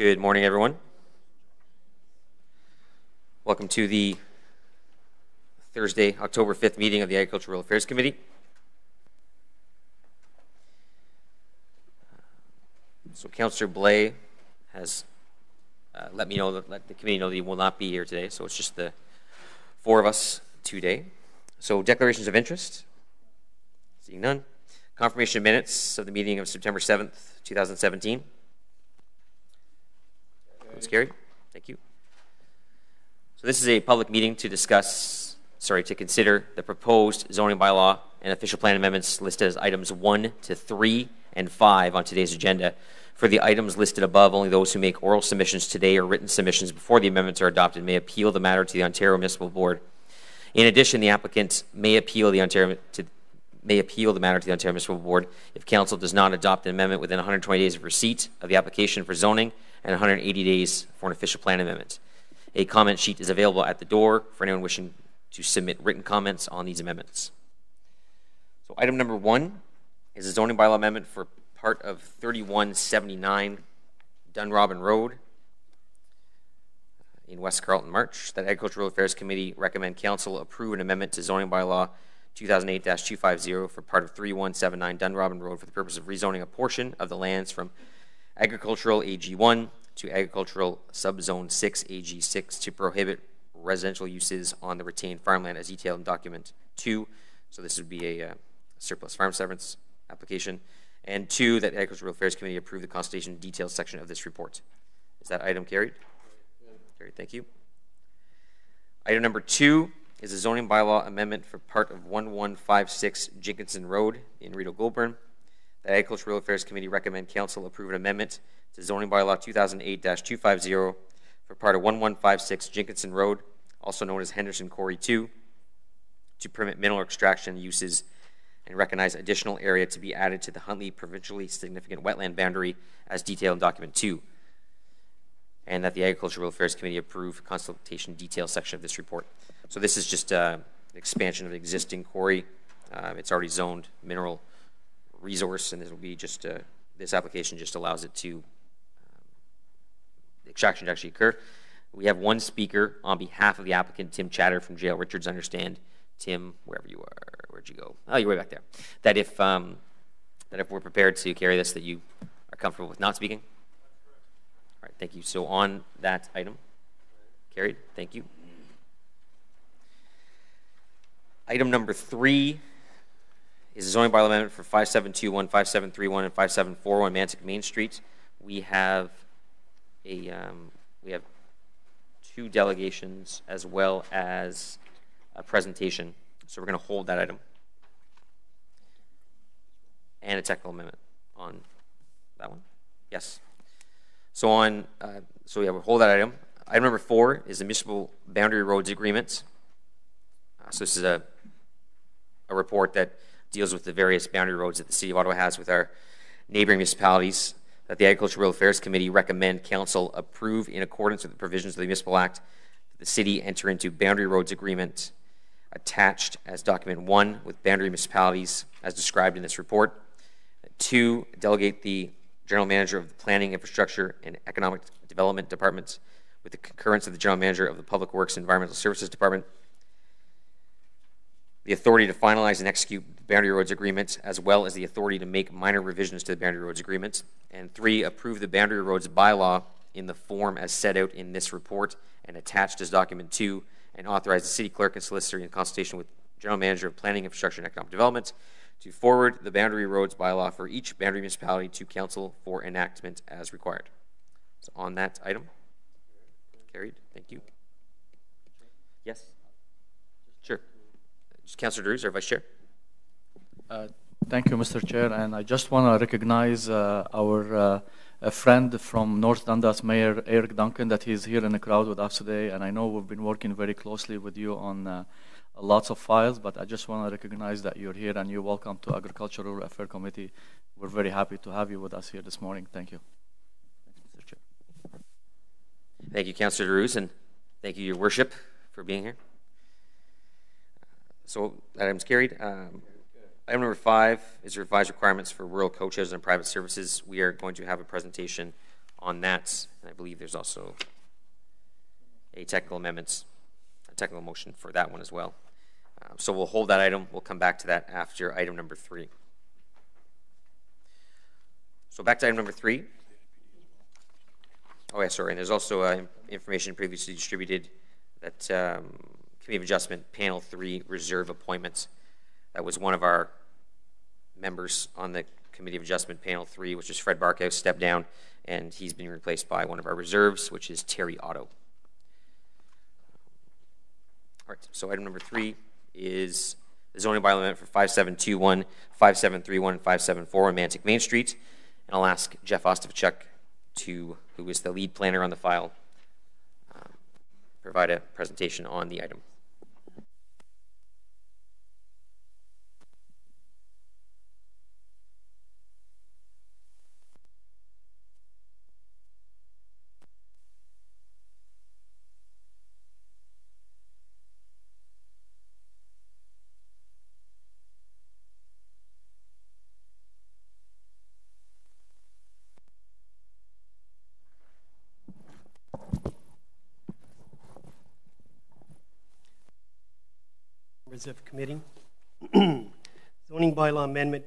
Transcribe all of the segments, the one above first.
Good morning, everyone. Welcome to the Thursday, October 5th meeting of the Agricultural Affairs Committee. So Councillor Blais has let the committee know that he will not be here today, so it's just the four of us today. So declarations of interest, seeing none. Confirmation of minutes of the meeting of September 7th, 2017. That's carried. Thank you. So this is a public meeting to consider the proposed zoning bylaw and official plan amendments listed as items 1 to 3 and 5 on today's agenda. For the items listed above, only those who make oral submissions today or written submissions before the amendments are adopted may appeal the matter to the Ontario Municipal Board. In addition, the applicant may appeal the matter to the Ontario Municipal Board if Council does not adopt an amendment within 120 days of receipt of the application for zoning and 180 days for an official plan amendment. A comment sheet is available at the door for anyone wishing to submit written comments on these amendments. So item number 1 is a zoning bylaw amendment for part of 3179 Dunrobin Road in West Carleton, March. That Agricultural Affairs Committee recommend Council approve an amendment to zoning bylaw 2008-250 for part of 3179 Dunrobin Road for the purpose of rezoning a portion of the lands from Agricultural AG1 to Agricultural Subzone 6 AG6 to prohibit residential uses on the retained farmland as detailed in document 2. So this would be a surplus farm severance application. And 2, that the Agricultural Affairs Committee approve the consultation details section of this report. Is that item carried? Yeah. Carried, thank you. Item number 2 is a zoning bylaw amendment for part of 1156 Jenkinson Road in Rideau Goulburn. The Agricultural Affairs Committee recommend Council approve an amendment to zoning bylaw 2008-250 for part of 1156 Jenkinson Road, also known as Henderson Quarry 2, to permit mineral extraction uses and recognize additional area to be added to the Huntley Provincially Significant Wetland Boundary as detailed in document 2, and that the Agricultural Affairs Committee approve consultation details section of this report. So this is just an expansion of the existing quarry. It's already zoned mineral resource, and this will be just this application just allows it to extraction to actually occur. We have one speaker on behalf of the applicant, Tim Chatter from JL Richards. I understand, Tim, wherever you are, where'd you go? Oh, you're way back there. That if we're prepared to carry this, that you are comfortable with not speaking. All right, thank you. So on that item, carried. Thank you. Item number 3 is a zoning bylaw amendment for 5721, 5731, and 5741 Mantic Main Street. We have 2 delegations as well as a presentation. So we're going to hold that item. And a technical amendment on that one. Yes. So we'll hold that item. Item number 4 is the Municipal Boundary Roads Agreement. So this is a report that deals with the various boundary roads that the City of Ottawa has with our neighboring municipalities, that the Agricultural Affairs Committee recommend Council approve in accordance with the provisions of the Municipal Act that the City enter into Boundary Roads Agreement attached as document 1 with boundary municipalities as described in this report. 2, delegate the General Manager of the Planning, Infrastructure, and Economic Development Department with the concurrence of the General Manager of the Public Works and Environmental Services Department the authority to finalize and execute the Boundary Roads Agreement, as well as the authority to make minor revisions to the Boundary Roads Agreement. And 3, approve the Boundary Roads bylaw in the form as set out in this report and attached as document 2, and authorize the City Clerk and Solicitor in consultation with General Manager of Planning, Infrastructure, and Economic Development to forward the Boundary Roads bylaw for each boundary municipality to Council for enactment as required. So on that item, carried. Thank you. Yes? Sure. Councillor Drews, our Vice Chair. Thank you, Mr. Chair, and I just want to recognize our friend from North Dundas, Mayor Eric Duncan, that he's here in the crowd with us today, and I know we've been working very closely with you on lots of files, but I just want to recognize that you're here and you're welcome to Agricultural Affairs Committee. We're very happy to have you with us here this morning. Thank you. Thanks, Mr. Chair. Thank you, Councillor Drews, and thank you, Your Worship, for being here. So that item's carried. Item number 5 is revised requirements for rural coaches and private services. We are going to have a presentation on that. And I believe there's also a technical motion for that one as well. So we'll hold that item. We'll come back to that after item number 3. So back to item number 3. Oh, yeah, sorry. And there's also information previously distributed that Committee of Adjustment Panel 3 reserve appointments. That was one of our members on the Committee of Adjustment Panel 3, which is Fred Barkhouse, stepped down, and he's been replaced by one of our reserves, which is Terry Otto. All right, so item number 3 is the zoning bylaw amendment for 5721, 5731, and 574 on Mantic Main Street. And I'll ask Jeff Ostapchuk, who is the lead planner on the file, provide a presentation on the item. Of committee. Zoning bylaw amendment.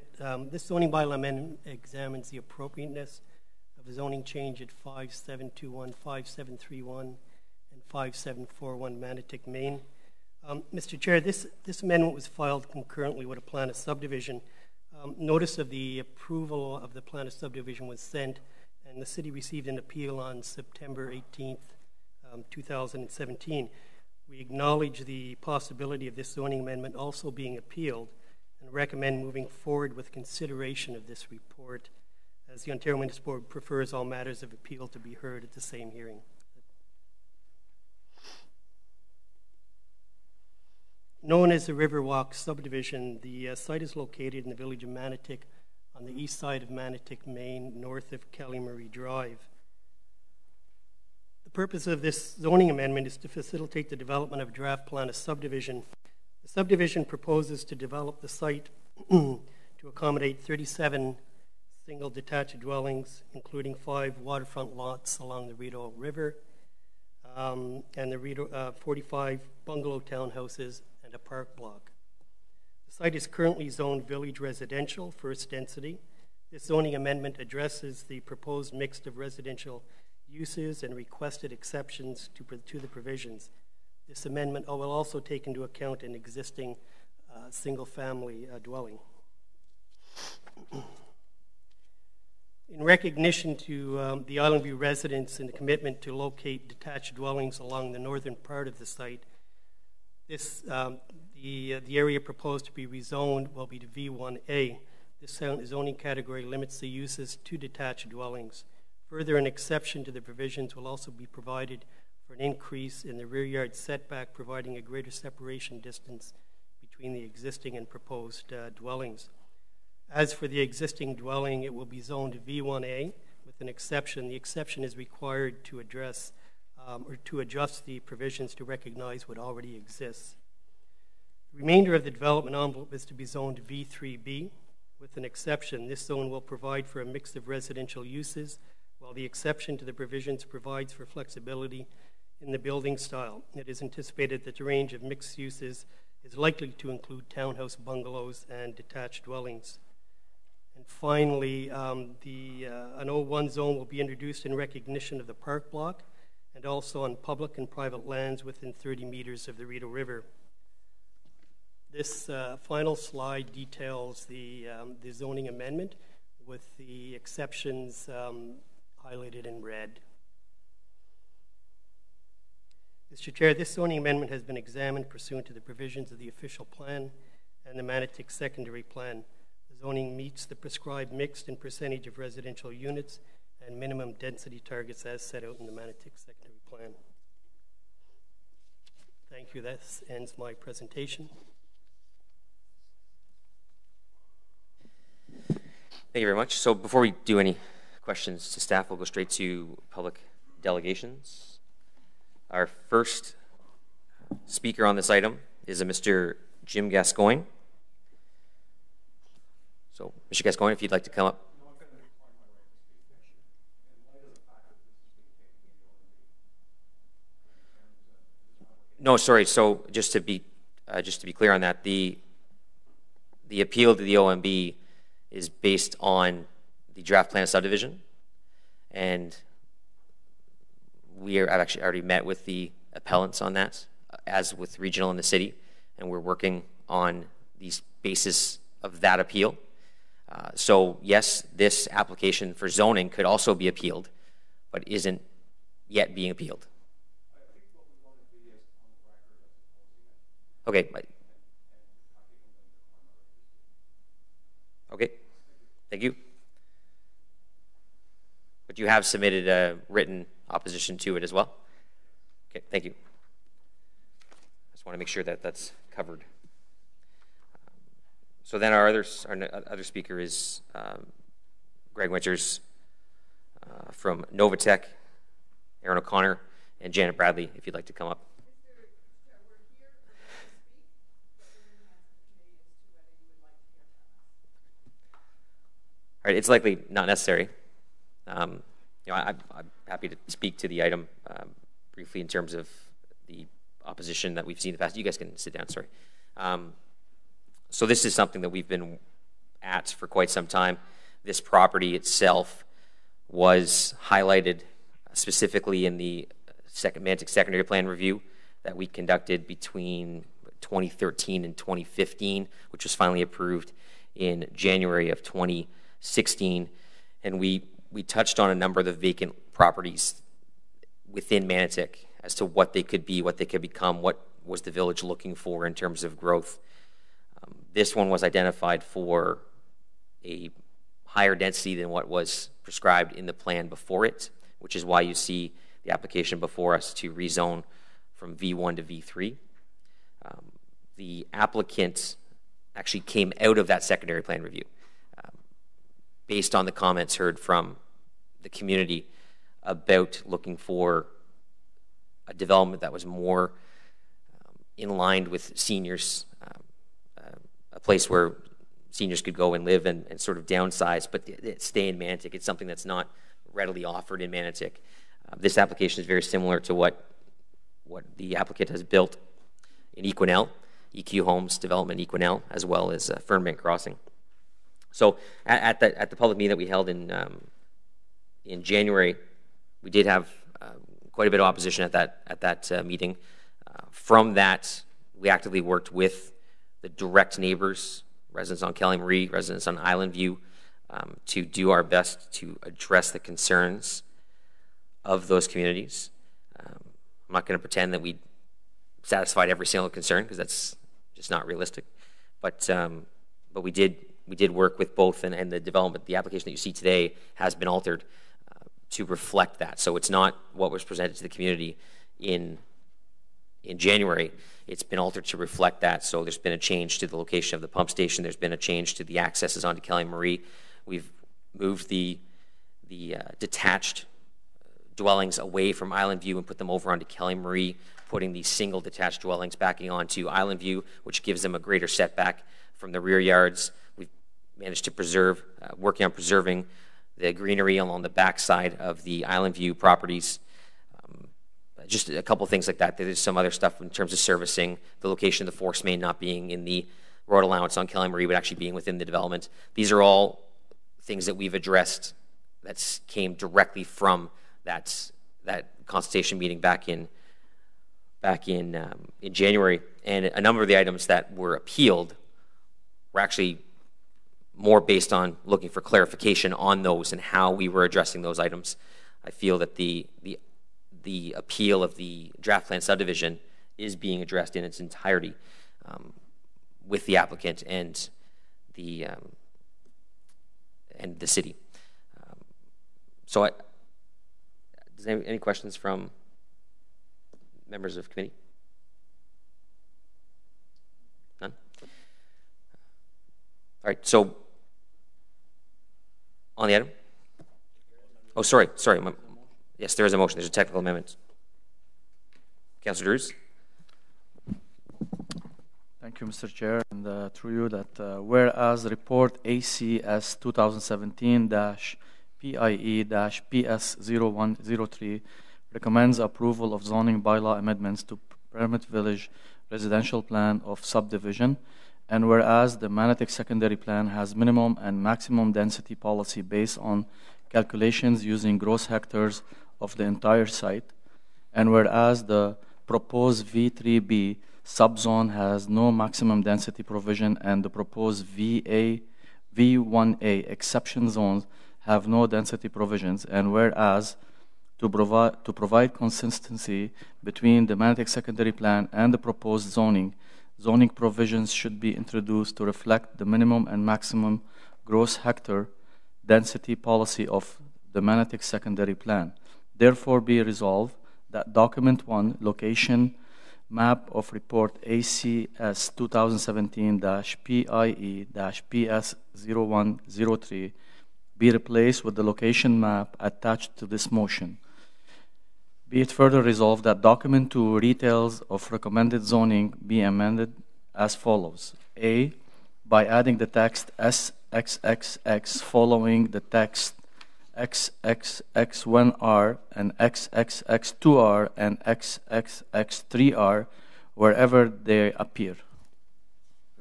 This zoning bylaw amendment examines the appropriateness of a zoning change at 5721, 5731, and 5741 Manotick, Maine. Mr. Chair, this amendment was filed concurrently with a plan of subdivision. Notice of the approval of the plan of subdivision was sent, and the city received an appeal on September 18th, 2017. We acknowledge the possibility of this zoning amendment also being appealed and recommend moving forward with consideration of this report, as the Ontario Municipal Board prefers all matters of appeal to be heard at the same hearing. Known as the Riverwalk subdivision, the site is located in the village of Manotick on the east side of Manotick, Maine, north of Kelly Marie Drive. The purpose of this zoning amendment is to facilitate the development of a draft plan of subdivision. The subdivision proposes to develop the site to accommodate 37 single detached dwellings, including 5 waterfront lots along the Rideau River, and the 45 bungalow townhouses and a park block. The site is currently zoned village residential, first density. This zoning amendment addresses the proposed mix of residential uses and requested exceptions to the provisions. This amendment will also take into account an existing single-family dwelling. In recognition to the Island View residents and the commitment to locate detached dwellings along the northern part of the site, the area proposed to be rezoned will be to V1A. This zoning category limits the uses to detached dwellings. Further, an exception to the provisions will also be provided for an increase in the rear yard setback, providing a greater separation distance between the existing and proposed dwellings. As for the existing dwelling, it will be zoned V1A with an exception. The exception is required to address or to adjust the provisions to recognize what already exists. The remainder of the development envelope is to be zoned V3B with an exception. This zone will provide for a mix of residential uses, while the exception to the provisions provides for flexibility in the building style. It is anticipated that the range of mixed uses is likely to include townhouse bungalows and detached dwellings. And finally, an O1 zone will be introduced in recognition of the park block and also on public and private lands within 30 meters of the Rideau River. This final slide details the zoning amendment with the exceptions highlighted in red. Mr. Chair, this zoning amendment has been examined pursuant to the provisions of the official plan and the Manotick secondary plan. The zoning meets the prescribed mixed and percentage of residential units and minimum density targets as set out in the Manotick secondary plan. Thank you. That ends my presentation. Thank you very much. So before we do any questions to staff, we'll go straight to public delegations. Our first speaker on this item is a Mr. Jim Gascoigne. So, Mr. Gascoigne, if you'd like to come up. No, sorry. So just to be clear on that, the appeal to the OMB is based on the draft plan of subdivision, and I've actually already met with the appellants on that, as with regional and the city, and we're working on the basis of that appeal. So yes, this application for zoning could also be appealed, but isn't yet being appealed. I think what we want to be is on the record as opposing it. Okay. Okay. Thank you. But you have submitted a written opposition to it as well? Okay, thank you. I just want to make sure that that's covered. So then our other speaker is Greg Winters from Novatech, Aaron O'Connor, and Janet Bradley, if you'd like to come up. All right, it's likely not necessary. I'm happy to speak to the item briefly in terms of the opposition that we've seen in the past. You guys can sit down, sorry. So this is something that we've been at for quite some time. This property itself was highlighted specifically in the Mantic Secondary Plan Review that we conducted between 2013 and 2015, which was finally approved in January of 2016. And we touched on a number of the vacant properties within Manotick as to what they could be, what they could become, what was the village looking for in terms of growth. This one was identified for a higher density than what was prescribed in the plan before it, which is why you see the application before us to rezone from V1 to V3. The applicant actually came out of that secondary plan review based on the comments heard from the community about looking for a development that was more in line with seniors, a place where seniors could go and live and sort of downsize, but stay in Manotick. It's something that's not readily offered in Manotick. This application is very similar to what the applicant has built in Equinell, EQ Homes Development Equinell, as well as Fernbank Crossing. So at the public meeting that we held in January, we did have quite a bit of opposition at that meeting. From that, we actively worked with the direct neighbors, residents on Kelly Marie, residents on Island View, to do our best to address the concerns of those communities. I'm not going to pretend that we satisfied every single concern, because that's just not realistic. But we did work with both, and the development, the application that you see today has been altered to reflect that. So it's not what was presented to the community in January. It's been altered to reflect that. So there's been a change to the location of the pump station. There's been a change to the accesses onto Kelly Marie. We've moved the detached dwellings away from Island View and put them over onto Kelly Marie, putting these single detached dwellings backing onto Island View, which gives them a greater setback from the rear yards. We've managed to preserve, working on preserving the greenery along the backside of the Island View properties. Just a couple things like that. There's some other stuff in terms of servicing, the location of the force main not being in the road allowance on Kelly Marie, but actually being within the development. These are all things that we've addressed that came directly from that consultation meeting back in January. And a number of the items that were appealed were actually more based on looking for clarification on those and how we were addressing those items. I feel that the appeal of the draft plan subdivision is being addressed in its entirety with the applicant and the city. So, any questions from members of committee? None? All right. So, on the item. Oh, sorry. Yes, there is a motion. There's a technical amendment. Councillor Drews. Thank you, Mr. Chair. And through you, that whereas report ACS 2017-PIE-PS0103 recommends approval of zoning bylaw amendments to Permit Village Residential Plan of Subdivision, and whereas the Manotick Secondary Plan has minimum and maximum density policy based on calculations using gross hectares of the entire site, and whereas the proposed V3B subzone has no maximum density provision and the proposed V1A exception zones have no density provisions, and whereas to provide consistency between the Manotick Secondary Plan and the proposed zoning provisions should be introduced to reflect the minimum and maximum gross hectare density policy of the Manotick Secondary Plan. Therefore, be resolved that Document 1, Location Map of Report ACS 2017-PIE-PS0103 be replaced with the location map attached to this motion. Be it further resolved that Document 2, Details of Recommended Zoning, be amended as follows. A, by adding the text SXXX following the text XXX1R and XXX2R and XXX3R wherever they appear.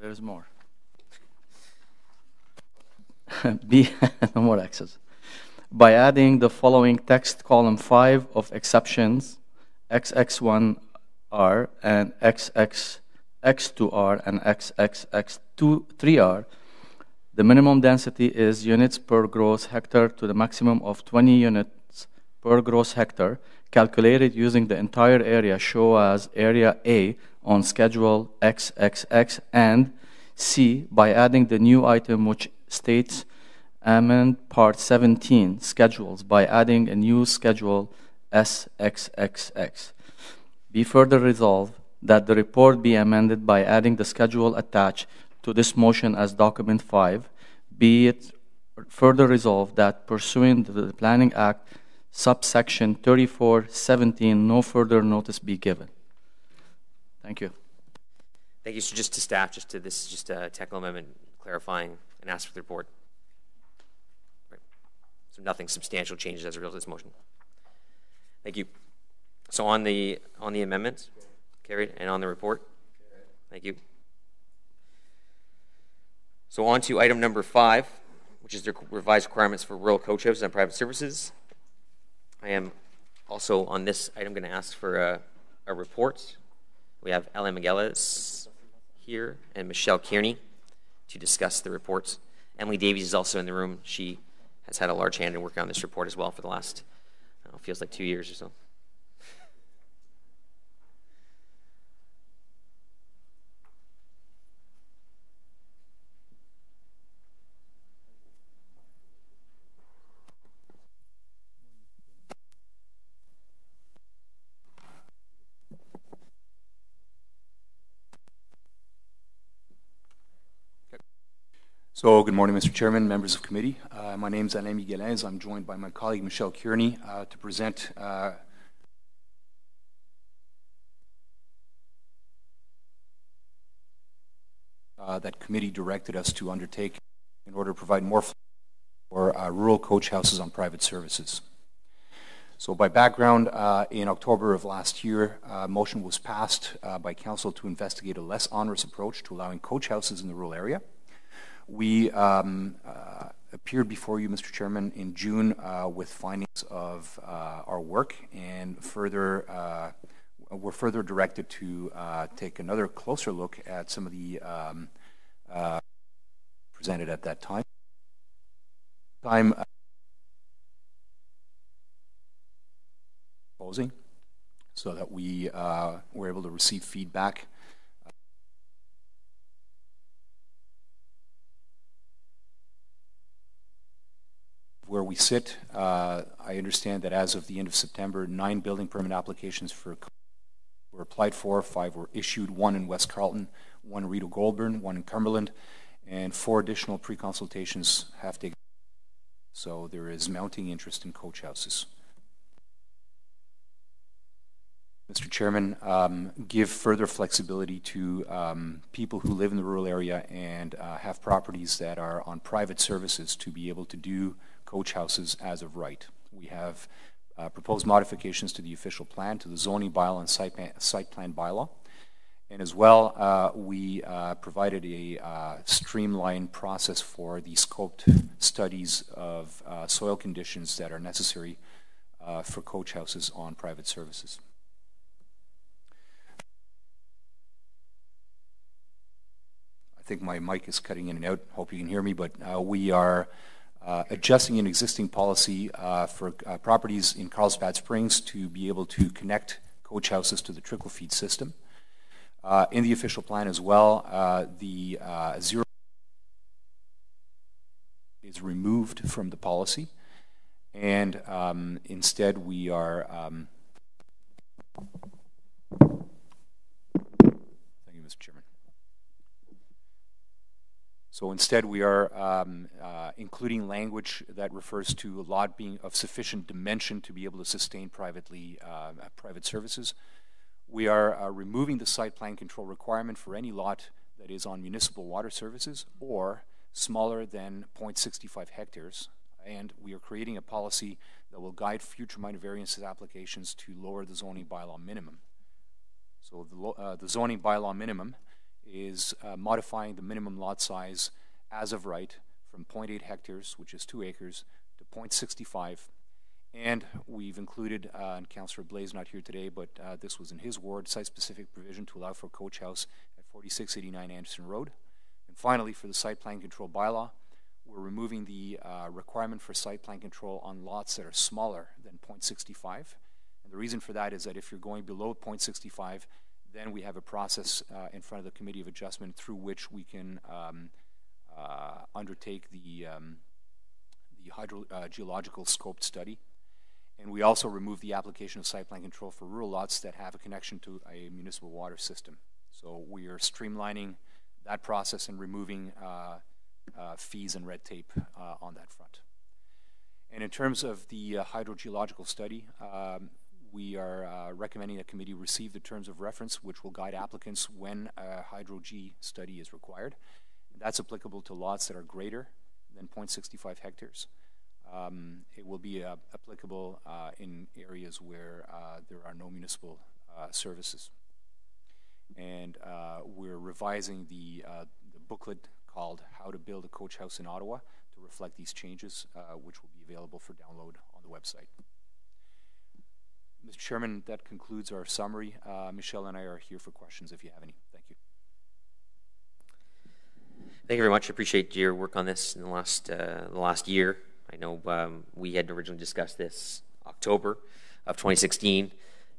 There's more. B, no more X's. By adding the following text column 5 of exceptions, XX1R and XXX2R and XXX3R, the minimum density is units per gross hectare to the maximum of 20 units per gross hectare, calculated using the entire area shown as Area A on Schedule XXX, and C, by adding the new item which states amend Part 17, Schedules, by adding a new Schedule SXXX. Be further resolved that the report be amended by adding the schedule attached to this motion as Document 5. Be it further resolved that pursuant to the Planning Act, subsection 3417, no further notice be given. Thank you. Thank you. So just to staff, this is just a technical amendment clarifying and ask for the report. Right. So nothing substantial changes as a result of this motion. Thank you. So on the amendments, carried, and on the report, thank you. So on to item number 5, which is the revised requirements for rural coach houses and private services. I am also on this item going to ask for a report. We have Ellen Migueles here and Michelle Kearney to discuss the reports. Emily Davies is also in the room. She has had a large hand in working on this report as well for the last, I don't know, feels like 2 years or so. So, good morning, Mr. Chairman, members of committee. My name is Alain Migueles. I'm joined by my colleague, Michelle Kearney, to present that committee directed us to undertake in order to provide more for rural coach houses on private services. So by background, in October of last year, a motion was passed by Council to investigate a less onerous approach to allowing coach houses in the rural area. We appeared before you, Mr. Chairman, in June with findings of our work, and we're further directed to take another closer look at some of the presented at that time. Proposing, so that we were able to receive feedback. Where we sit, I understand that as of the end of September, 9 building permit applications were applied for, 5 were issued, 1 in West Carleton, 1 in Rideau Goulburn, 1 in Cumberland, and 4 additional pre-consultations have taken. So there is mounting interest in coach houses. Mr. Chairman, give further flexibility to people who live in the rural area and have properties that are on private services to be able to do coach houses as of right. We have proposed modifications to the official plan, to the zoning bylaw and site plan bylaw. And as well, we provided a streamlined process for the scoped studies of soil conditions that are necessary for coach houses on private services. I think my mic is cutting in and out. Hope you can hear me, but we are adjusting an existing policy for properties in Carlsbad Springs to be able to connect coach houses to the trickle feed system. In the official plan as well, the zero is removed from the policy, and instead we are thank you, Mr. Chairman. So instead we are including language that refers to a lot being of sufficient dimension to be able to sustain private services. We are removing the site plan control requirement for any lot that is on municipal water services or smaller than 0.65 hectares, and we are creating a policy that will guide future minor variances applications to lower the zoning bylaw minimum. So the zoning bylaw minimum is modifying the minimum lot size as of right from 0.8 hectares, which is 2 acres, to 0.65. And we've included, and Councillor Blaise not here today, but this was in his ward, site-specific provision to allow for a coach house at 4689 Anderson Road. And finally, for the site plan control bylaw, we're removing the requirement for site plan control on lots that are smaller than 0.65. And the reason for that is that if you're going below 0.65, then we have a process in front of the Committee of Adjustment through which we can undertake the hydrogeological scoped study. And we also remove the application of site plan control for rural lots that have a connection to a municipal water system. So we are streamlining that process and removing fees and red tape on that front. And in terms of the hydrogeological study, we are recommending that committee receive the terms of reference, which will guide applicants when a hydro-G study is required. And that's applicable to lots that are greater than 0.65 hectares. It will be applicable in areas where there are no municipal services. And we're revising the booklet called How to Build a Coach House in Ottawa to reflect these changes, which will be available for download on the website. Mr. Chairman, that concludes our summary. Michelle and I are here for questions if you have any. Thank you. Thank you very much. I appreciate your work on this in the last year. I know we had originally discussed this October of 2016,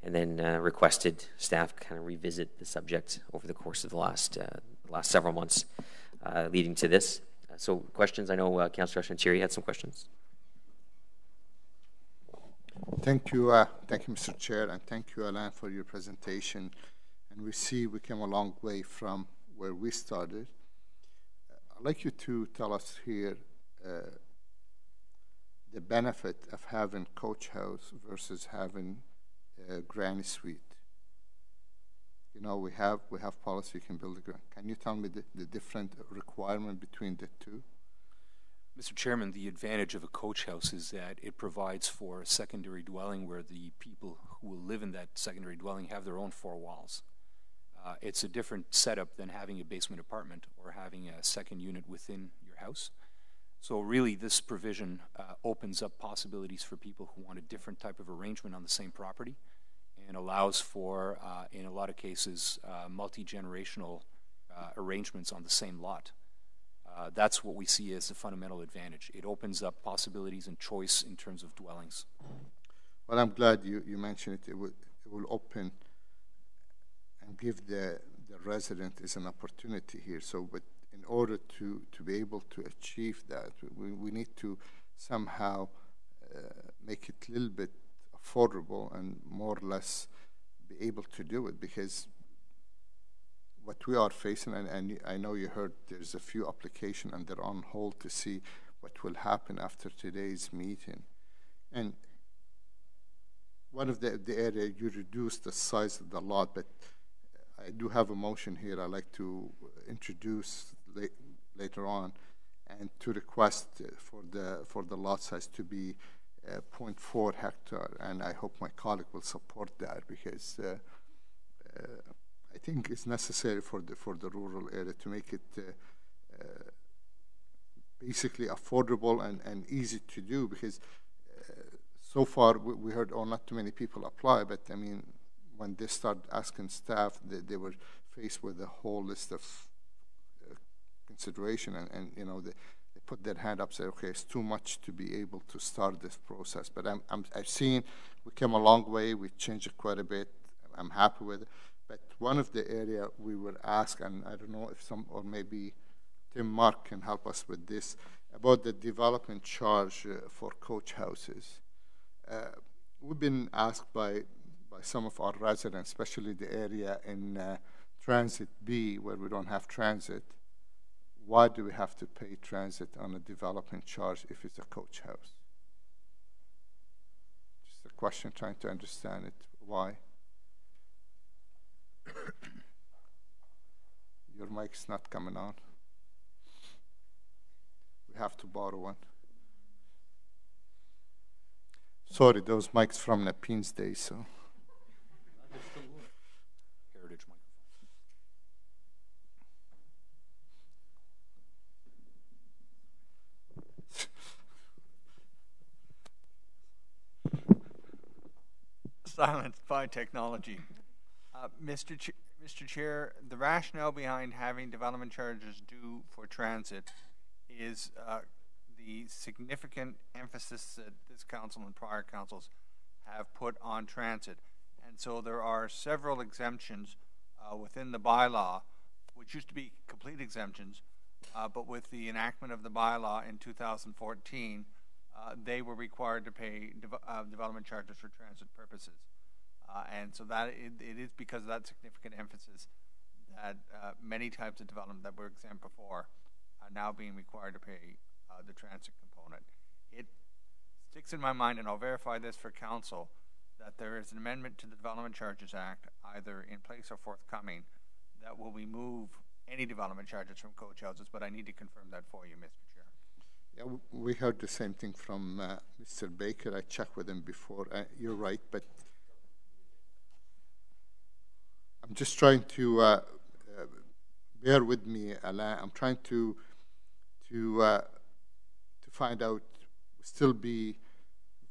and then requested staff kind of revisit the subject over the course of the last several months leading to this. So questions? I know Councillor Chantieri had some questions. Thank you, Mr. Chair, and thank you, Alain, for your presentation. And we see we came a long way from where we started. I'd like you to tell us here the benefit of having coach house versus having a granny suite. You know, we have policy, you can build a granny. Can you tell me the different requirement between the two? Mr. Chairman, the advantage of a coach house is that it provides for a secondary dwelling where the people who will live in that secondary dwelling have their own four walls. It's a different setup than having a basement apartment or having a second unit within your house. So really this provision opens up possibilities for people who want a different type of arrangement on the same property and allows for, in a lot of cases, multi-generational arrangements on the same lot. That's what we see as the fundamental advantage. It opens up possibilities and choice in terms of dwellings. Well, I'm glad you mentioned it. It will open and give the resident is an opportunity here. So, but in order to be able to achieve that, we need to somehow make it a little bit affordable and more or less be able to do it, because what we are facing, and I know you heard there's a few applications and they're on hold to see what will happen after today's meeting. And one of the area, you reduce the size of the lot, but I do have a motion here I'd like to introduce later on, and to request for the lot size to be 0.4 hectare, and I hope my colleague will support that because I think it's necessary for the rural area to make it basically affordable and easy to do, because so far we heard, oh, not too many people apply, but I mean, when they start asking staff, they were faced with a whole list of consideration, and you know, they put their hand up, say, okay, it's too much to be able to start this process. But I've seen we came a long way. We changed it quite a bit. I'm happy with it. But one of the area we were asked, and I don't know if some, or maybe Tim Mark can help us with this, about the development charge for coach houses. We've been asked by some of our residents, especially the area in Transit B where we don't have transit, why do we have to pay transit on a development charge if it's a coach house? Just a question, trying to understand it. Why? Your mic's not coming on. We have to borrow one. Sorry, those mics from Napin's day, so. Heritage Silenced by technology. Mr. Chair, the rationale behind having development charges due for transit is the significant emphasis that this council and prior councils have put on transit. And so there are several exemptions within the bylaw, which used to be complete exemptions, but with the enactment of the bylaw in 2014, they were required to pay development charges for transit purposes. And so that it is because of that significant emphasis that many types of development that were exempt before are now being required to pay the transit component. It sticks in my mind, and I'll verify this for council, that there is an amendment to the Development Charges Act, either in place or forthcoming, that will remove any development charges from coach houses, but I need to confirm that for you, Mr. Chair. Yeah, we heard the same thing from Mr. Baker. I checked with him before. You're right, but I'm just trying to bear with me, Alain. I'm trying to find out, still be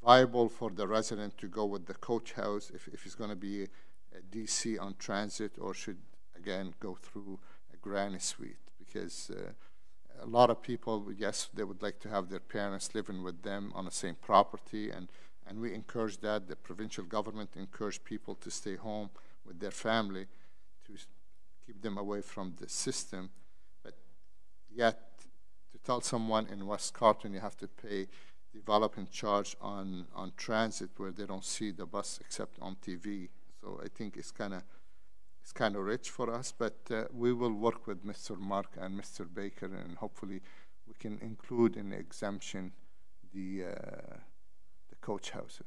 viable for the resident to go with the coach house if it's going to be a DC on transit, or should again go through a granny suite, because a lot of people, yes, they would like to have their parents living with them on the same property, and we encourage that. The provincial government encourage people to stay home with their family to keep them away from the system, but yet to tell someone in West Carlton you have to pay development charge on transit where they don't see the bus except on TV. So I think it's kind of rich for us, but we will work with Mr. Mark and Mr. Baker, and hopefully we can include in the exemption the coach houses.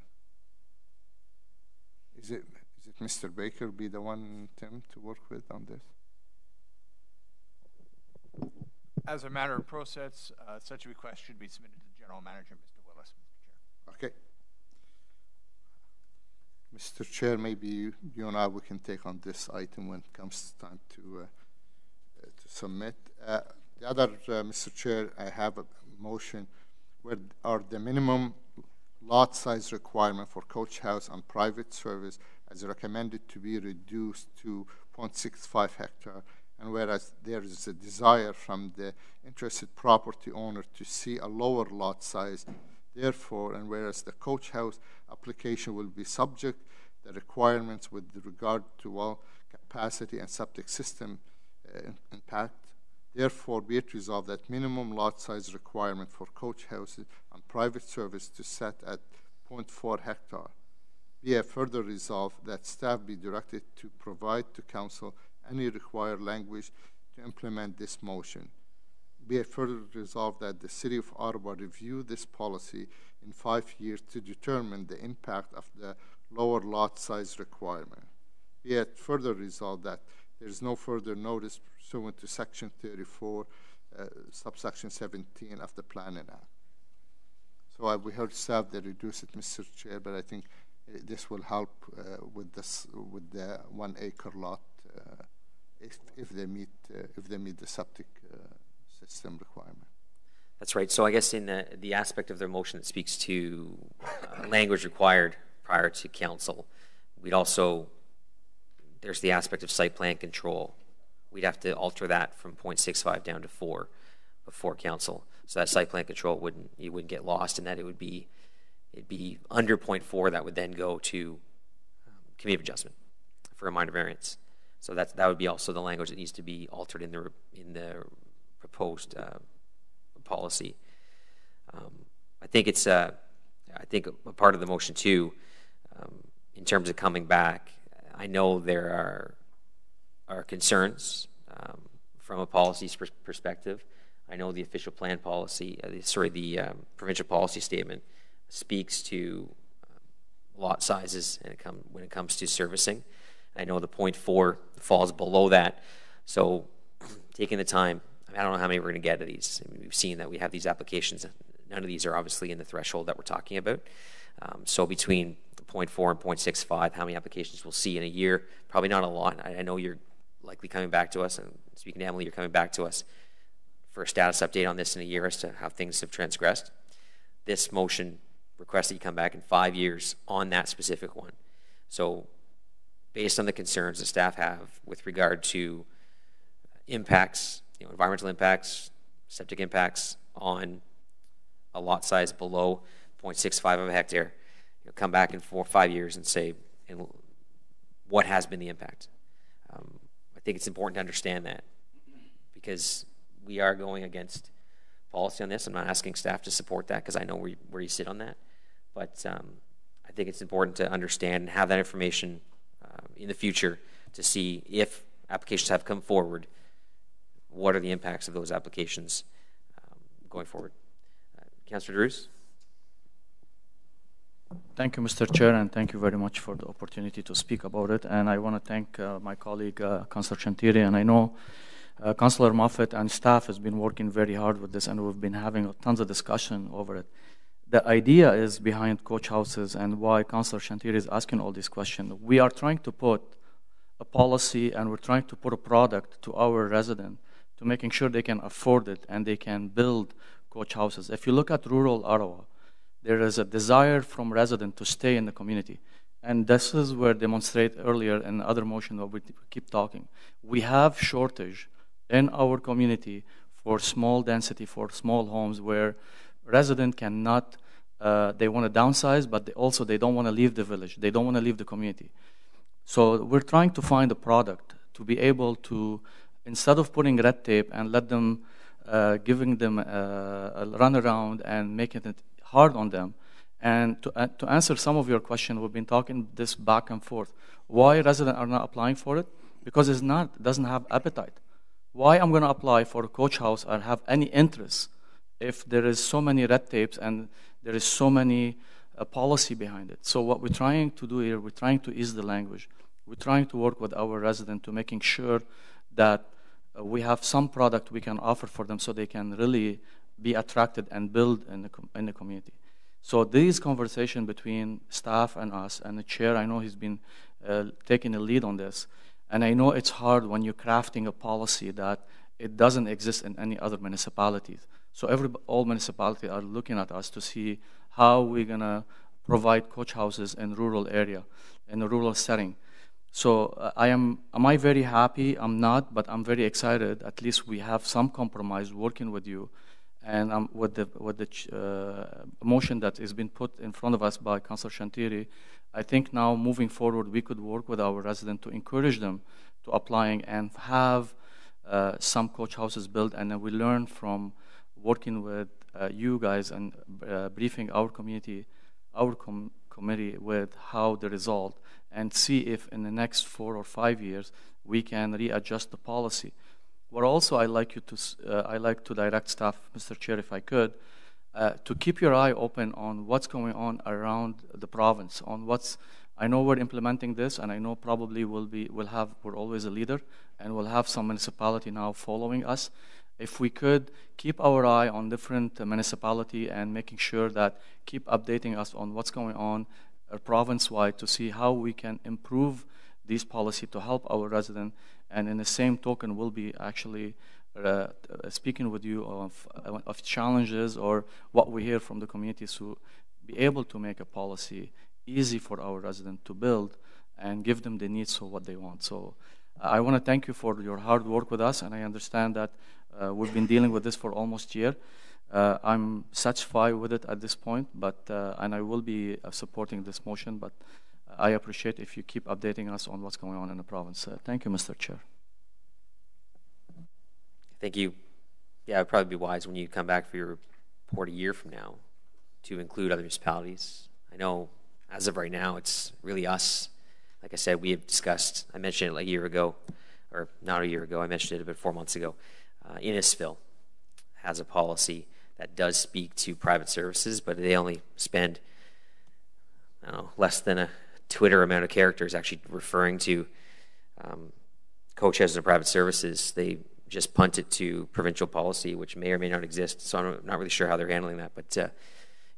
Is it Mr. Baker be the one, Tim, to work with on this? As a matter of process, such a request should be submitted to the General Manager, Mr. Willis, Mr. Chair. Okay. Mr. Chair, maybe you and I, we can take on this item when it comes time to submit. The other, Mr. Chair, I have a motion where are the minimum lot size requirement for coach house on private service as recommended to be reduced to 0.65 hectare, and whereas there is a desire from the interested property owner to see a lower lot size, therefore, and whereas the coach house application will be subject the requirements with regard to well capacity and septic system impact, therefore be it resolved that minimum lot size requirement for coach houses on private service to set at 0.4 hectare. Be it further resolved that staff be directed to provide to council any required language to implement this motion. Be it further resolved that the City of Ottawa review this policy in 5 years to determine the impact of the lower lot size requirement. Be it further resolved that there is no further notice pursuant to Section 34, subsection 17 of the Planning Act. So we heard staff that reduce it, Mr. Chair, but I think this will help with the 1 acre lot if they meet the septic system requirement. That's right. So I guess in the aspect of their motion that speaks to language required prior to council, we'd also, there's the aspect of site plan control. We'd have to alter that from 0.65 down to 4 before council. So that site plan control wouldn't get lost, and that it'd be under 0.4 that would then go to committee of adjustment for a minor variance. So that would be also the language that needs to be altered in the proposed policy. I think it's I think a part of the motion too, in terms of coming back. I know there are concerns from a policy perspective. I know the official plan policy, the provincial policy statement speaks to lot sizes when it comes to servicing. I know the 0.4 falls below that. So taking the time, I don't know how many we're going to get of these. I mean, we've seen that we have these applications. None of these are obviously in the threshold that we're talking about. So between 0.4 and 0.65, how many applications we'll see in a year? Probably not a lot. I know you're likely coming back to us, and speaking to Emily, you're coming back to us for a status update on this in a year as to how things have transgressed. This motion requests that you come back in 5 years on that specific one. So based on the concerns the staff have with regard to impacts, environmental impacts, septic impacts on a lot size below 0.65 of a hectare, come back in 4 or 5 years and say what has been the impact. I think it's important to understand that, because we are going against policy on this. I'm not asking staff to support that, because I know where you sit on that. But I think it's important to understand and have that information in the future to see if applications have come forward, what are the impacts of those applications going forward. Councillor Drews? Thank you, Mr. Chair, and thank you very much for the opportunity to speak about it. And I want to thank my colleague, Councillor Chantiri, and I know Councillor Moffat and staff has been working very hard with this, and we've been having tons of discussion over it. The idea is behind coach houses and why Councillor Chantiri is asking all these questions. We are trying to put a policy and we're trying to put a product to our resident to making sure they can afford it and they can build coach houses. If you look at rural Ottawa, there is a desire from residents to stay in the community. And this is where demonstrate earlier in other motion that we keep talking. We have shortage in our community for small density, for small homes where residents cannot, they want to downsize, but they don't want to leave the village. They don't want to leave the community. So we're trying to find a product to be able to, instead of putting red tape and let them, giving them a runaround and making it hard on them. And to answer some of your questions, we've been talking this back and forth. Why residents are not applying for it? Because it doesn't have appetite. Why I'm going to apply for a coach house or have any interest if there is so many red tapes and there is so many policy behind it? So what we're trying to do here, we're trying to ease the language. We're trying to work with our residents to making sure that we have some product we can offer for them so they can really be attracted and build in the community. So these conversation between staff and us and the chair, I know he's been taking the lead on this. And I know it's hard when you're crafting a policy that it doesn't exist in any other municipalities. So all municipalities are looking at us to see how we're going to provide coach houses in rural area, in a rural setting. So am I very happy? I'm not, but I'm very excited. At least we have some compromise working with you. And with the motion that has been put in front of us by Councillor Chantiri, I think now moving forward we could work with our residents to encourage them to applying and have some coach houses built, and then we learn from working with you guys and briefing our community, our committee with how the result, and see if in the next 4 or 5 years we can readjust the policy. What also I like to direct staff, Mr. Chair, if I could, to keep your eye open on what's going on around the province. I know we're implementing this, and I know probably we're always a leader, and we'll have some municipality now following us. if we could keep our eye on different municipality and making sure that keep updating us on what's going on province-wide to see how we can improve these policy to help our resident. And in the same token, we'll be actually speaking with you of challenges or what we hear from the communities to be able to make a policy easy for our residents to build and give them the needs of what they want. So I want to thank you for your hard work with us, and I understand that we've been dealing with this for almost a year. I'm satisfied with it at this point, but and I will be supporting this motion, but I appreciate if you keep updating us on what's going on in the province. Thank you, Mr. Chair. Thank you. Yeah, it would probably be wise when you come back for your report a year from now to include other municipalities. I know as of right now, it's really us. Like I said, we have discussed, I mentioned it like a year ago, or not a year ago, I mentioned it about 4 months ago. Innisfil has a policy that does speak to private services, but they only spend, I don't know, less than a Twitter amount of characters actually referring to coach houses and private services. They just punt it to provincial policy, which may or may not exist. So I'm not really sure how they're handling that, but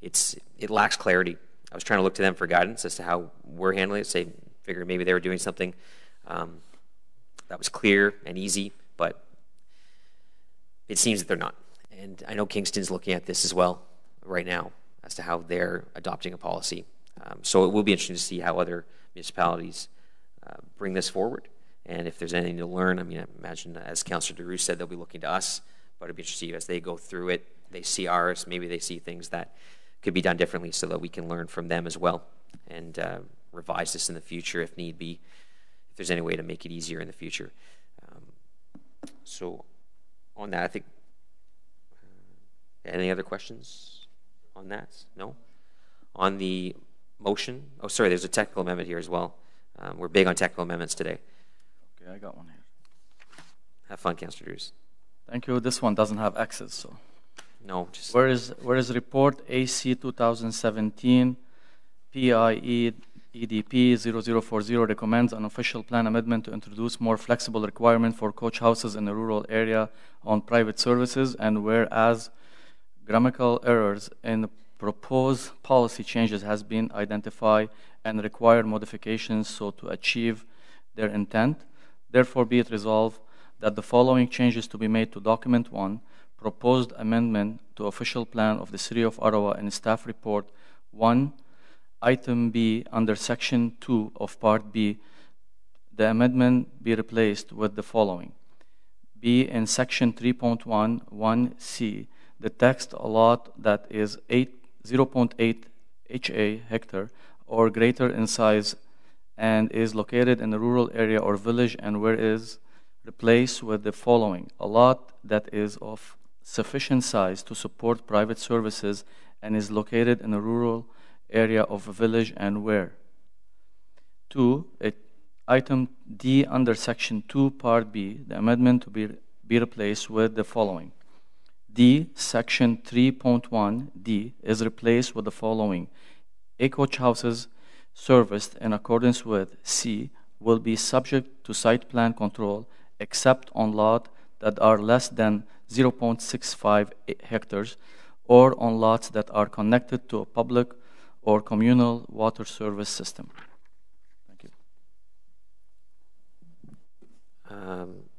it lacks clarity. I was trying to look to them for guidance as to how we're handling it. Figured maybe they were doing something that was clear and easy, but it seems that they're not. And I know Kingston's looking at this as well right now as to how they're adopting a policy. So it will be interesting to see how other municipalities bring this forward. And if there's anything to learn, I mean, I imagine, as Councillor DeRue said, they'll be looking to us, but it'd be interesting to see as they go through it, they see ours, maybe they see things that could be done differently so that we can learn from them as well and revise this in the future if need be, if there's any way to make it easier in the future. So on that, I think, any other questions on that? No? On the motion, oh, sorry, there's a technical amendment here as well. We're big on technical amendments today. Okay, I got one here. Have fun, Councillor Drews. Thank you. This one doesn't have X's, so. No, just... Where is report AC 2017 PIE EDP 0040 recommends an official plan amendment to introduce more flexible requirement for coach houses in the rural area on private services, and whereas grammatical errors in the proposed policy changes has been identified and require modifications so to achieve their intent, therefore be it resolved that the following changes to be made to document 1, proposed amendment to official plan of the City of Ottawa in staff report 1, item B under section 2 of part B, the amendment be replaced with the following. B in section 3.1, 1C, the text a lot that is 0.8 HA hectare or greater in size and is located in a rural area or village and where is replaced with the following. A lot that is of sufficient size to support private services and is located in a rural area of a village and where. 2. Item D under section 2 part B, the amendment to be replaced with the following. D, section 3.1 D is replaced with the following. A coach houses serviced in accordance with C will be subject to site plan control except on lots that are less than 0.65 hectares or on lots that are connected to a public or communal water service system. Thank you.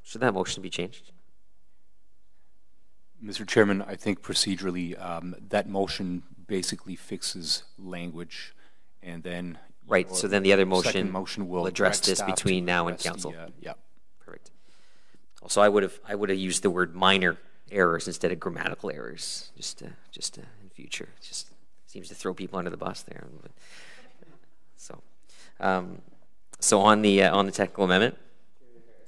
Should that motion be changed? Mr. Chairman, I think procedurally that motion basically fixes language, and then right. So then the other motion will address this between now and council. Yeah. Perfect. Also, I would have used the word minor errors instead of grammatical errors, just in future. It just seems to throw people under the bus there. So on the technical amendment,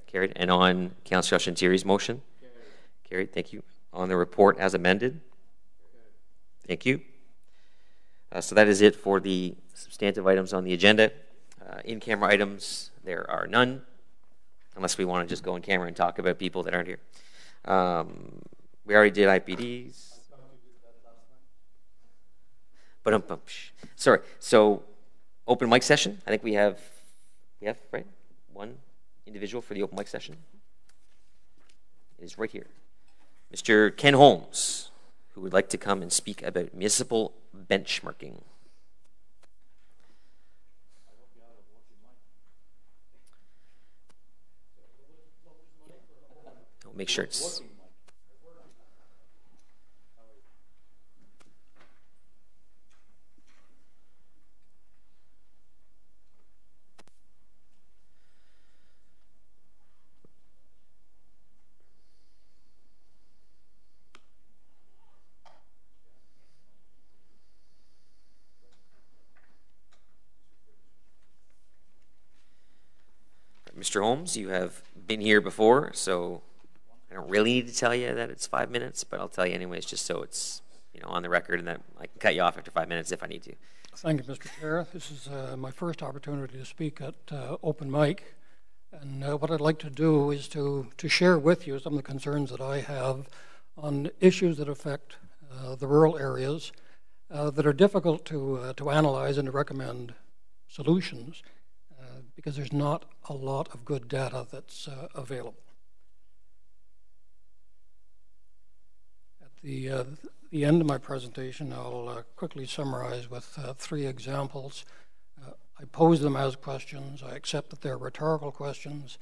carried, and on Councillor Shantiri's motion, carried. Thank you. On the report as amended, thank you. So that is it for the substantive items on the agenda. In-camera items, there are none, unless we want to just go in camera and talk about people that aren't here. We already did IPDs. But sorry. So open mic session. I think we have right one individual for the open mic session. It is right here. Mr. Ken Holmes, who would like to come and speak about municipal benchmarking. Make sure it's... Mr. Holmes, you have been here before, so I don't really need to tell you that it's 5 minutes, but I'll tell you anyways, just so it's on the record, and that I can cut you off after 5 minutes if I need to. Thank you, Mr. Chair. This is my first opportunity to speak at open mic, and what I'd like to do is to share with you some of the concerns that I have on issues that affect the rural areas that are difficult to analyze and to recommend solutions because there's not a lot of good data that's available. At the end of my presentation, I'll quickly summarize with 3 examples. I pose them as questions. I accept that they're rhetorical questions,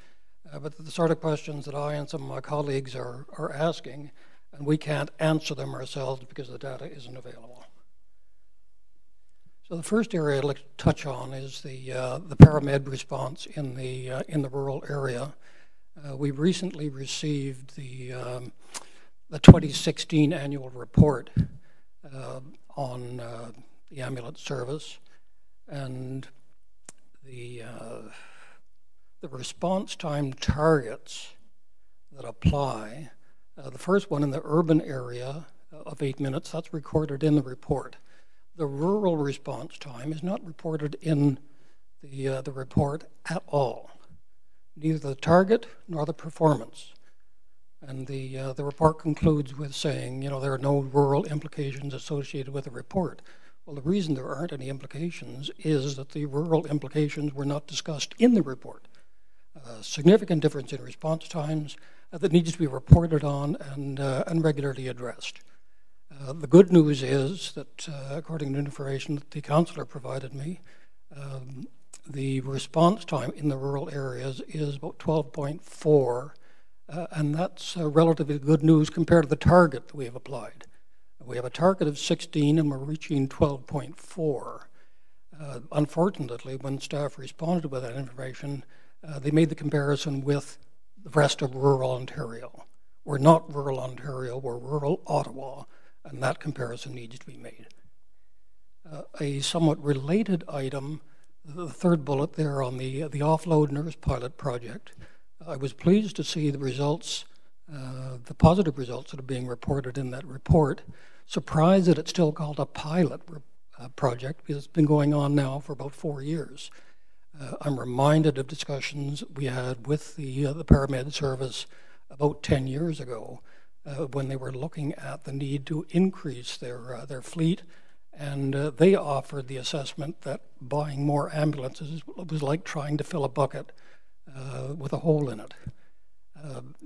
but the sort of questions that I and some of my colleagues are asking, and we can't answer them ourselves because the data isn't available. So the first area I'd like to touch on is the paramed response in the rural area. We recently received the 2016 annual report on the ambulance service, and the response time targets that apply. The first one in the urban area of 8 minutes, that's recorded in the report. The rural response time is not reported in the report at all, neither the target nor the performance. And the report concludes with saying, there are no rural implications associated with the report. Well, the reason there aren't any implications is that the rural implications were not discussed in the report. Significant difference in response times that needs to be reported on and regularly addressed. The good news is that, according to information that the councillor provided me, the response time in the rural areas is about 12.4, and that's relatively good news compared to the target that we have applied. We have a target of 16, and we're reaching 12.4. Unfortunately, when staff responded with that information, they made the comparison with the rest of rural Ontario. We're not rural Ontario, we're rural Ottawa, and that comparison needs to be made. A somewhat related item, the third bullet there on the offload nurse pilot project, I was pleased to see the results, the positive results that are being reported in that report. Surprised that it's still called a pilot project because it's been going on now for about 4 years. I'm reminded of discussions we had with the paramed service about 10 years ago when they were looking at the need to increase their fleet, and they offered the assessment that buying more ambulances was like trying to fill a bucket with a hole in it.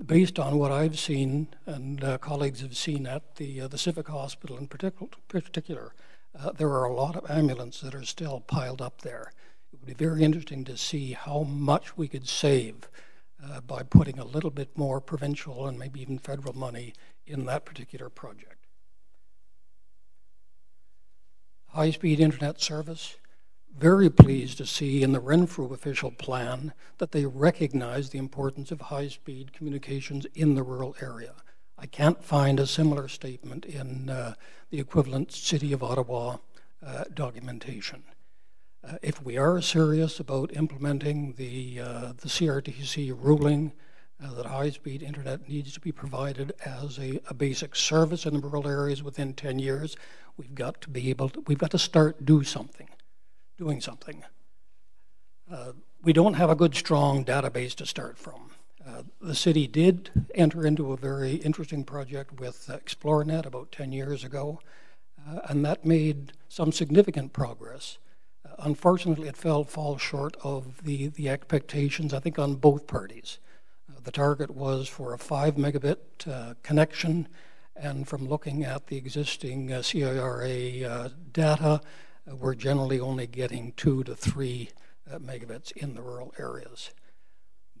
Based on what I've seen and colleagues have seen at the Civic Hospital in particular, there are a lot of ambulances that are still piled up there. It would be very interesting to see how much we could save by putting a little bit more provincial and maybe even federal money in that particular project. High-speed internet service. Very pleased to see in the Renfrew official plan that they recognize the importance of high-speed communications in the rural area. I can't find a similar statement in the equivalent City of Ottawa documentation. If we are serious about implementing the CRTC ruling that high-speed internet needs to be provided as a basic service in the rural areas within 10 years, we've got to start doing something. We don't have a good, strong database to start from. The city did enter into a very interesting project with ExploreNet about 10 years ago, and that made some significant progress. Unfortunately, it fall short of the expectations, I think, on both parties. The target was for a 5 megabit connection, and from looking at the existing CIRA data, we're generally only getting 2 to 3 megabits in the rural areas.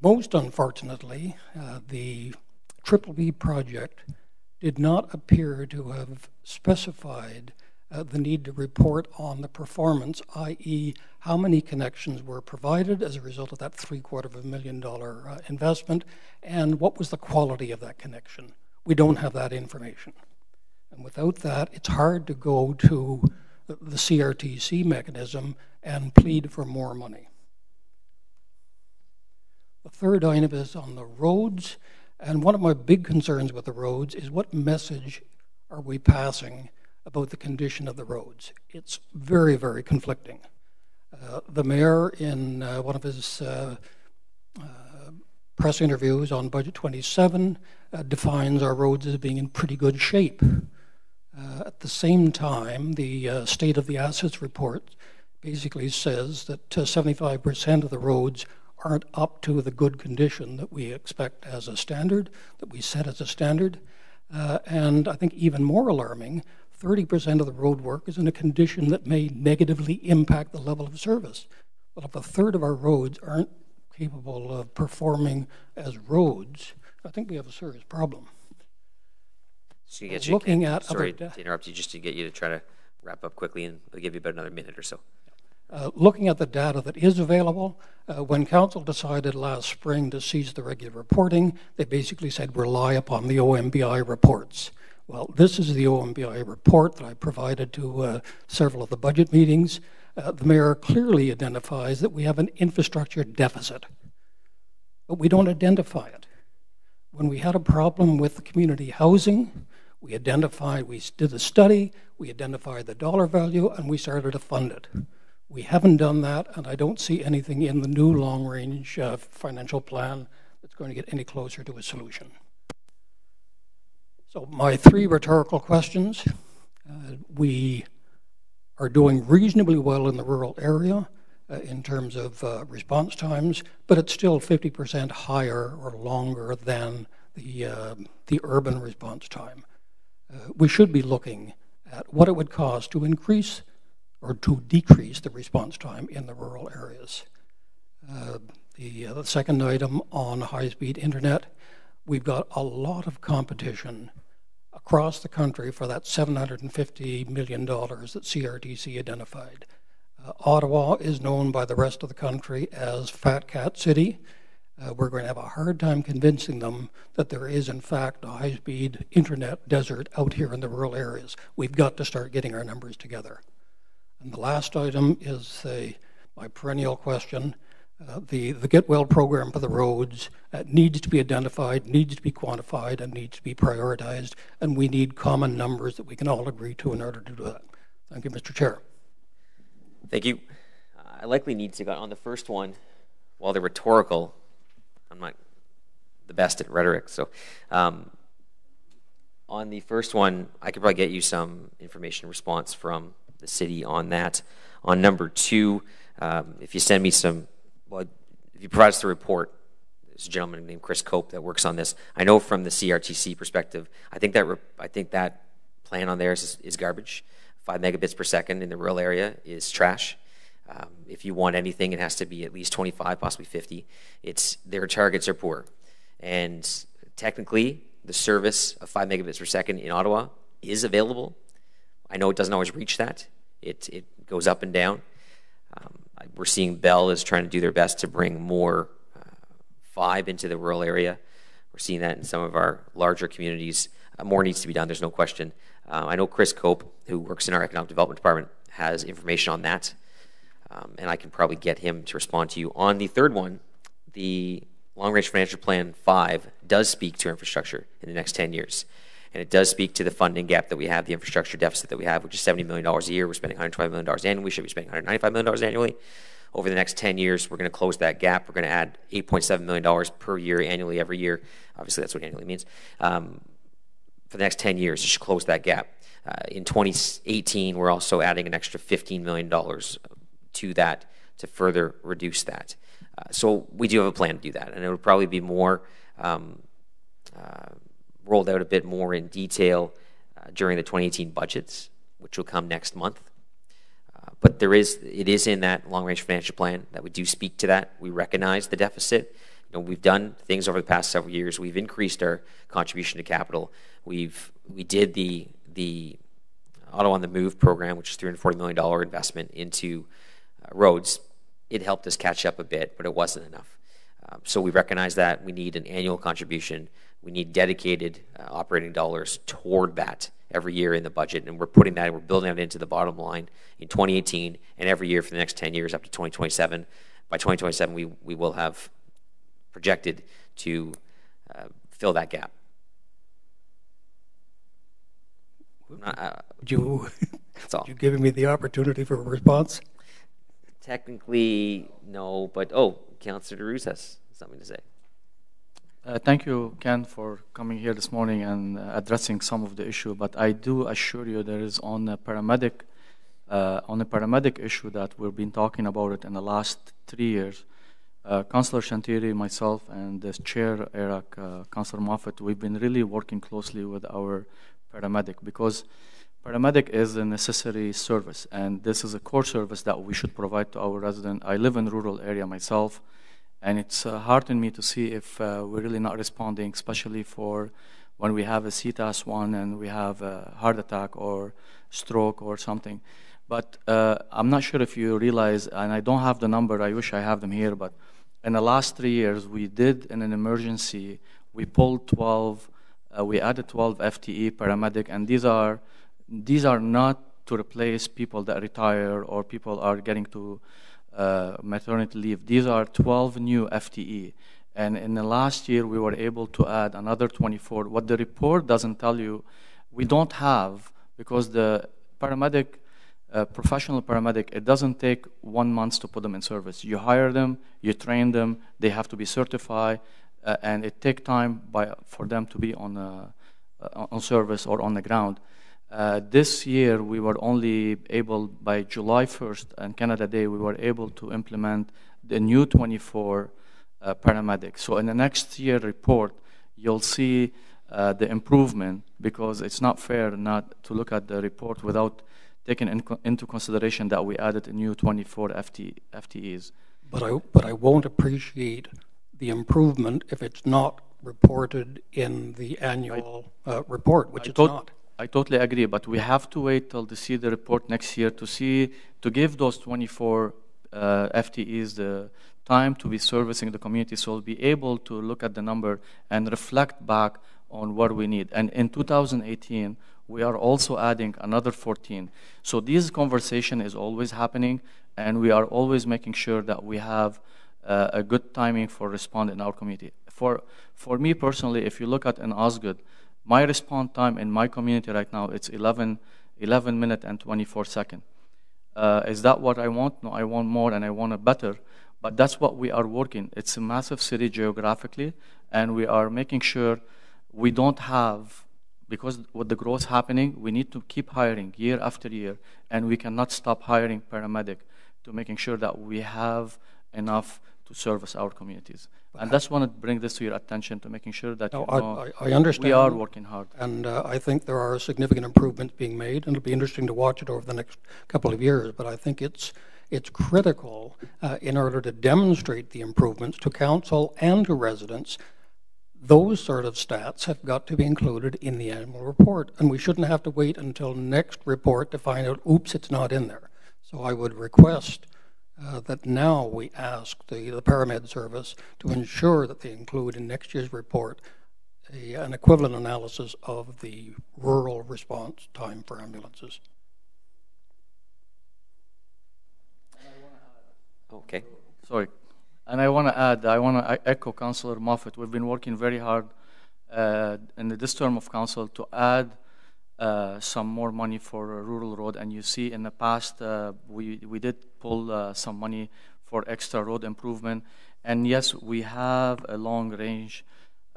Most unfortunately, the B project did not appear to have specified the need to report on the performance, i.e. how many connections were provided as a result of that $750,000 investment, and what was the quality of that connection. We don't have that information. And without that, it's hard to go to the CRTC mechanism and plead for more money. The third item is on the roads, and one of my big concerns with the roads is what message are we passing about the condition of the roads. It's very, very conflicting. The mayor, in one of his press interviews on Budget 27, defines our roads as being in pretty good shape. At the same time, the State of the Assets report basically says that 75% of the roads aren't up to the good condition that we expect as a standard, that we set as a standard. And I think even more alarming, 30% of the road work is in a condition that may negatively impact the level of service. But if a third of our roads aren't capable of performing as roads, I think we have a serious problem. So you get Looking at sorry to interrupt you, just to get you to try to wrap up quickly, and we'll give you about another minute or so. Looking at the data that is available, when Council decided last spring to cease the regular reporting, they basically said rely upon the OMBI reports. Well, this is the OMBI report that I provided to several of the budget meetings. The mayor clearly identifies that we have an infrastructure deficit, but we don't identify it. When we had a problem with community housing, we did a study, we identified the dollar value, and we started to fund it. We haven't done that, and I don't see anything in the new long-range financial plan that's going to get any closer to a solution. So my 3 rhetorical questions. We are doing reasonably well in the rural area in terms of response times, but it's still 50% higher or longer than the urban response time. We should be looking at what it would cost to increase or to decrease the response time in the rural areas. The second item on high-speed internet, we've got a lot of competition across the country for that $750 million that CRTC identified. Ottawa is known by the rest of the country as Fat Cat City. We're going to have a hard time convincing them that there is, in fact, a high-speed internet desert out here in the rural areas. We've got to start getting our numbers together. And the last item is my perennial question. The Get Well program for the roads needs to be identified, needs to be quantified, and needs to be prioritized, and we need common numbers that we can all agree to in order to do that. Thank you, Mr. Chair. Thank you. I likely need to go on the first one. While they're rhetorical, I'm not the best at rhetoric, so on the first one, I could probably get you some information response from the city on that. On number 2, if you send me some, well, if you provide us the report, there's a gentleman named Chris Cope that works on this. I know from the CRTC perspective, I think that plan on there is garbage. 5 megabits per second in the rural area is trash. If you want anything, it has to be at least 25, possibly 50. Their targets are poor. And technically, the service of 5 megabits per second in Ottawa is available. I know it doesn't always reach that. It goes up and down. We're seeing Bell is trying to do their best to bring more fibe into the rural area. We're seeing that in some of our larger communities. More needs to be done, there's no question. I know Chris Cope, who works in our Economic Development Department, has information on that, and I can probably get him to respond to you. On the third one, the Long Range Financial Plan 5 does speak to infrastructure in the next 10 years. And it does speak to the funding gap that we have, the infrastructure deficit that we have, which is $70 million a year. We're spending $125 million annually. We should be spending $195 million annually. Over the next 10 years, we're going to close that gap. We're going to add $8.7 million per year annually every year. Obviously, that's what annually means. For the next 10 years, you should close that gap. In 2018, we're also adding an extra $15 million to that to further reduce that. So we do have a plan to do that, and it would probably be more rolled out a bit more in detail during the 2018 budgets, which will come next month. But it is in that long-range financial plan that we do speak to that. We recognize the deficit. We've done things over the past several years. We've increased our contribution to capital. We did the Auto on the Move program, which is $340 million investment into roads. It helped us catch up a bit, but it wasn't enough. So we recognize that we need an annual contribution. We need dedicated operating dollars toward that every year in the budget, and we're putting that, we're building that into the bottom line in 2018 and every year for the next 10 years up to 2027. By 2027, we will have projected to fill that gap. Would you That's give me the opportunity for a response? Technically, no, but Councillor DeRuz has something to say. Thank you, Ken, for coming here this morning and addressing some of the issue. But I do assure you, there is on a paramedic issue that we've been talking about it in the last 3 years. Councillor Shantiri, myself, and the chair, Eric, Councillor Moffat, we've been really working closely with our paramedic, because paramedic is a necessary service, and this is a core service that we should provide to our residents. I live in a rural area myself, and it's hard on me to see if we're really not responding, especially for when we have a CTAS-1 and we have a heart attack or stroke or something. But I'm not sure if you realize, and I don't have the number, I wish I have them here, but in the last 3 years, we did, in an emergency, we pulled 12, we added 12 FTE paramedic, and these are not to replace people that retire or people are getting to maternity leave. These are 12 new FTE. And in the last year, we were able to add another 24. What the report doesn't tell you, we don't have, because the paramedic, professional paramedic, it doesn't take 1 month to put them in service. You hire them, you train them, they have to be certified, and it takes time for them to be on service or on the ground. This year, we were only able, by July 1st and Canada Day, we were able to implement the new 24 paramedics. So in the next year report, you'll see the improvement, because it's not fair not to look at the report without taking into consideration that we added a new 24 FTEs. But I won't appreciate the improvement if it's not reported in the annual report, which it's not. I totally agree, but we have to wait till to see the report next year to give those 24 FTEs the time to be servicing the community, so we'll be able to look at the number and reflect back on what we need. And in 2018, we are also adding another 14. So this conversation is always happening, and we are always making sure that we have a good timing for responding in our community. For me personally, if you look at in Osgood, my response time in my community right now, it's 11 minutes and 24 seconds. Is that what I want? No, I want more, and I want it better. But that's what we are working. It's a massive city geographically, and we are making sure we don't have, because with the growth happening, we need to keep hiring year after year, and we cannot stop hiring paramedic to making sure that we have enough to service our communities. And that's want to bring this to your attention, to making sure that I understand. We are working hard. And I think there are significant improvements being made, and it'll be interesting to watch it over the next couple of years. But I think it's critical in order to demonstrate the improvements to council and to residents. Those sort of stats have got to be included in the annual report, and we shouldn't have to wait until next report to find out, oops, it's not in there. So I would request that now we ask the Paramed Service to ensure that they include in next year's report an equivalent analysis of the rural response time for ambulances. Okay. Sorry. And I want to echo Councillor Moffat. We've been working very hard in this term of council to add some more money for a rural road. And you see in the past, we did pull some money for extra road improvement. And yes, we have a long-range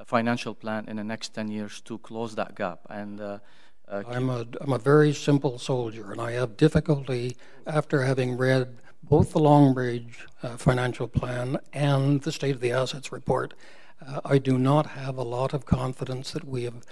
financial plan in the next 10 years to close that gap. And I'm a very simple soldier, and I have difficulty after having read both the long-range financial plan and the State of the Assets report. I do not have a lot of confidence that we have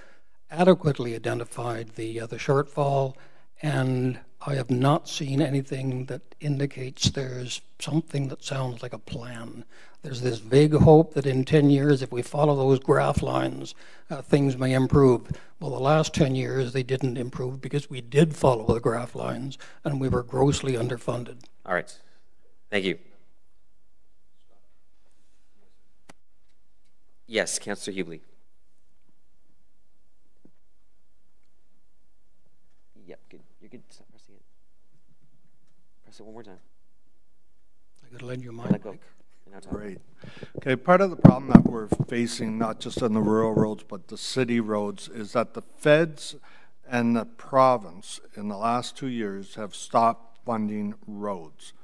adequately identified the shortfall, and I have not seen anything that indicates there's something that sounds like a plan. There's this vague hope that in 10 years, if we follow those graph lines, things may improve. Well, the last 10 years, they didn't improve because we did follow the graph lines, and we were grossly underfunded. All right. Thank you. Yes, Councillor Hubley. Yep, good. You're good. Stop pressing it. Press it one more time. I got to lend you my Let go. mic. And now talk. Great. Okay, part of the problem that we're facing, not just on the rural roads, but the city roads, is that the feds and the province in the last 2 years have stopped funding roads.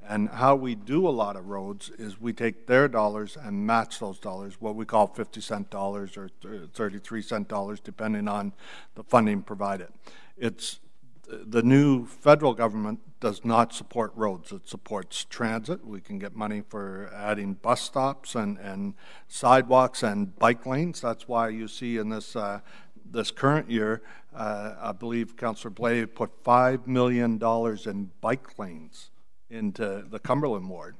And how we do a lot of roads is we take their dollars and match those dollars, what we call 50-cent dollars or 33-cent dollars, depending on the funding provided. It's the new federal government does not support roads. It supports transit. We can get money for adding bus stops and sidewalks and bike lanes. That's why you see in this this current year, I believe Councillor Blais put $5 million in bike lanes into the Cumberland ward.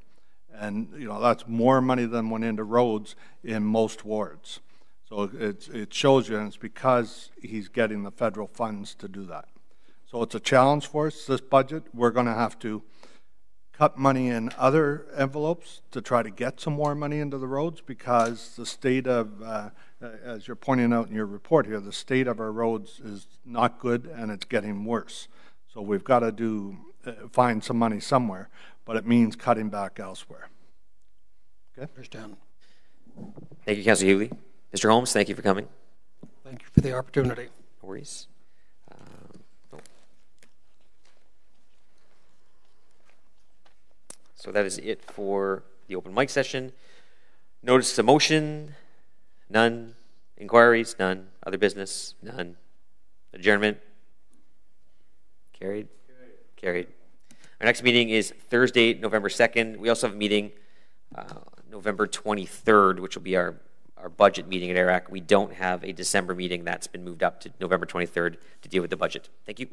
And, you know, that's more money than went into roads in most wards. So it shows you, and it's because he's getting the federal funds to do that. So it's a challenge for us, this budget. We're going to have to cut money in other envelopes to try to get some more money into the roads, because the state of, as you're pointing out in your report here, the state of our roads is not good and it's getting worse. So we've got to find some money somewhere, but it means cutting back elsewhere. Okay? Understand. Thank you, Councillor Hubley. Mr. Holmes, thank you for coming. Thank you for the opportunity. No worries. So that is it for the open mic session. Notice of motion, none. Inquiries, none. Other business, none. Adjournment, carried. Carried. Our next meeting is Thursday, November 2nd. We also have a meeting November 23rd, which will be our budget meeting at AIRAC. We don't have a December meeting. That's been moved up to November 23rd to deal with the budget. Thank you.